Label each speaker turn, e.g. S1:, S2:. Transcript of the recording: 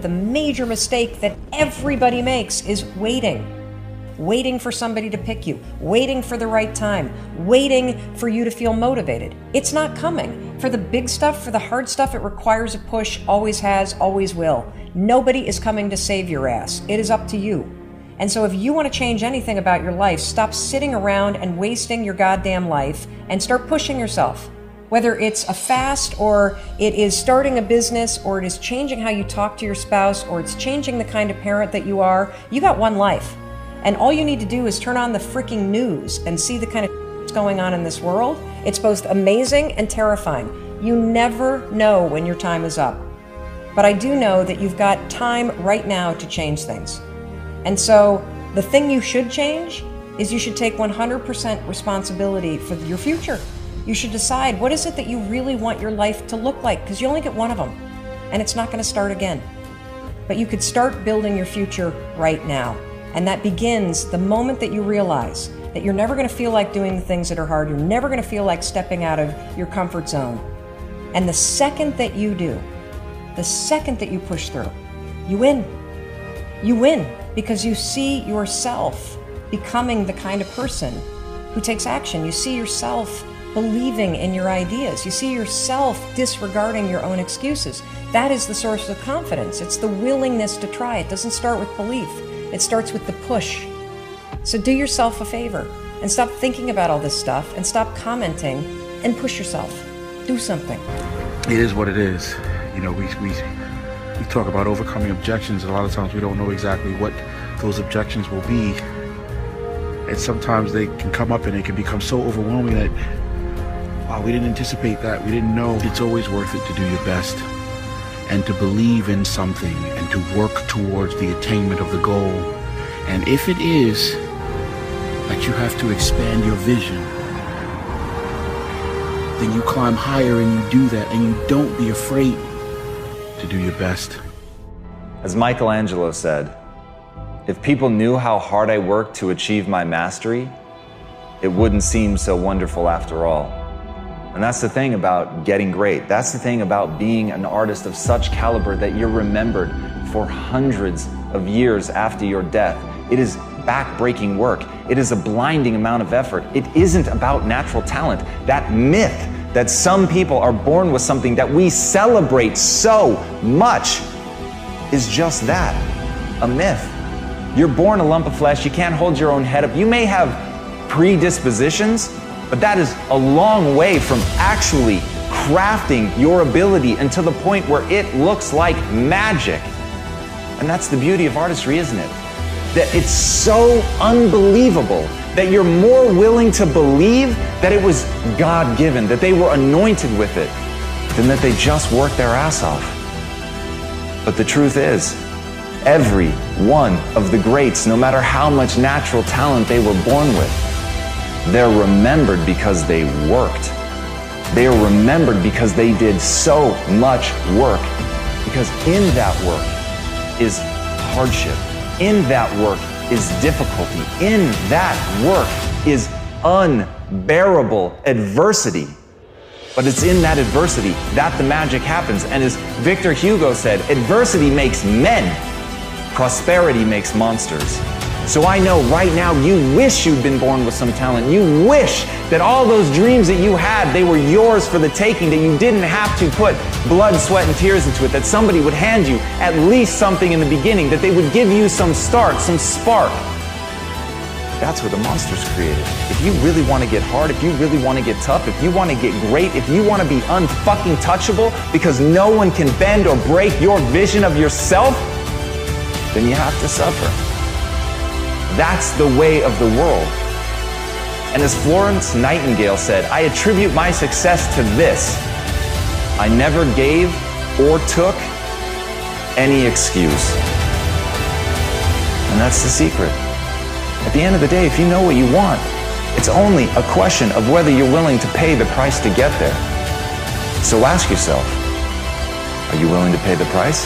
S1: The major mistake that everybody makes is waiting. Waiting for somebody to pick you, waiting for the right time, waiting for you to feel motivated. It's not coming. For the big stuff, for the hard stuff, it requires a push, always has, always will. Nobody is coming to save your ass. It is up to you. And so if you want to change anything about your life, stop sitting around and wasting your goddamn life and start pushing yourself. Whether it's a fast, or it is starting a business, or it is changing how you talk to your spouse, or it's changing the kind of parent that you are, you got one life. And all you need to do is turn on the freaking news and see the kind of that's going on in this world. It's both amazing and terrifying. You never know when your time is up. But I do know that you've got time right now to change things. And so the thing you should change is you should take 100% responsibility for your future. You should decide, what is it that you really want your life to look like? Because you only get one of them, and it's not going to start again. But you could start building your future right now. And that begins the moment that you realize that you're never going to feel like doing the things that are hard. You're never going to feel like stepping out of your comfort zone. And the second that you do, the second that you push through, you win. You win because you see yourself becoming the kind of person who takes action. You see yourself believing in your ideas. You see yourself disregarding your own excuses. That is the source of confidence. It's the willingness to try. It doesn't start with belief. It starts with the push. So do yourself a favor and stop thinking about all this stuff and stop commenting and push yourself. Do something.
S2: It is what it is. You know, we talk about overcoming objections, and a lot of times we don't know exactly what those objections will be. And sometimes they can come up and it can become so overwhelming that, wow, we didn't anticipate that. We didn't know. It's always worth it to do your best and to believe in something and to work towards the attainment of the goal. And if it is that you have to expand your vision, then you climb higher and you do that, and you don't be afraid to do your best.
S3: As Michelangelo said, if people knew how hard I worked to achieve my mastery, it wouldn't seem so wonderful after all. And that's the thing about getting great. That's the thing about being an artist of such caliber that you're remembered for hundreds of years after your death. It is back-breaking work. It is a blinding amount of effort. It isn't about natural talent. That myth that some people are born with something that we celebrate so much is just that, a myth. You're born a lump of flesh. You can't hold your own head up. You may have predispositions, but that is a long way from actually crafting your ability until the point where it looks like magic. And that's the beauty of artistry, isn't it? That it's so unbelievable that you're more willing to believe that it was God-given, that they were anointed with it, than that they just worked their ass off. But the truth is, every one of the greats, no matter how much natural talent they were born with, they're remembered because they worked. They are remembered because they did so much work. Because in that work is hardship. In that work is difficulty. In that work is unbearable adversity. But it's in that adversity that the magic happens. And as Victor Hugo said, adversity makes men, prosperity makes monsters. So I know right now you wish you'd been born with some talent. You wish that all those dreams that you had, they were yours for the taking, that you didn't have to put blood, sweat, and tears into it, that somebody would hand you at least something in the beginning, that they would give you some start, some spark. That's where the monster's created. If you really want to get hard, if you really want to get tough, if you want to get great, if you want to be unfucking touchable because no one can bend or break your vision of yourself, then you have to suffer. That's the way of the world. And as Florence Nightingale said, I attribute my success to this: I never gave or took any excuse. And that's the secret. At the end of the day, if you know what you want, it's only a question of whether you're willing to pay the price to get there. So ask yourself, are you willing to pay the price?